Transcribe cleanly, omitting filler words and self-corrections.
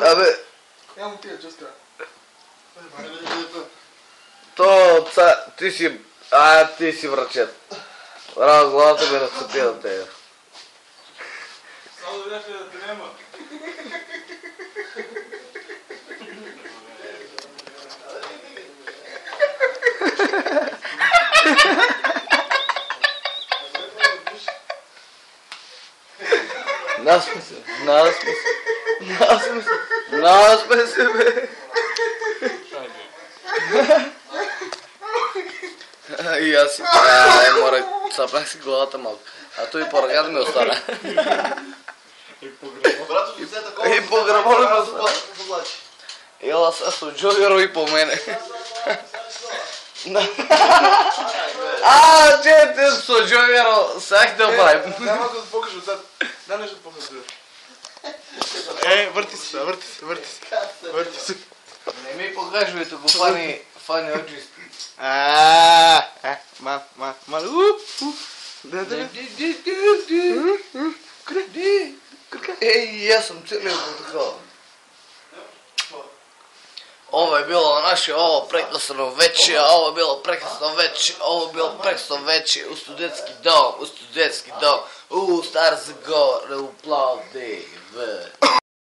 Абе, ја му тие честра. ти си врачет. Браво, главата ме нацепи на тебе. Само да да те нема. Насме се, бе. И аз си, мора, цапнах си главата малко. А той поръка да ми остана. И по гръбо ли ме остана? Ела са со джогеро и по мене. Че те со джогеро, сак да правим. Нема да покажу зад. Да нещо покажу. Върти се. Не ми покажи, тук фани очисти. Јас сум целиот по такова. Ова е било наше, ова прекрасно вече, ова е било прекрасно вече, у студентски дом, у Стар Загора, у Пловдив.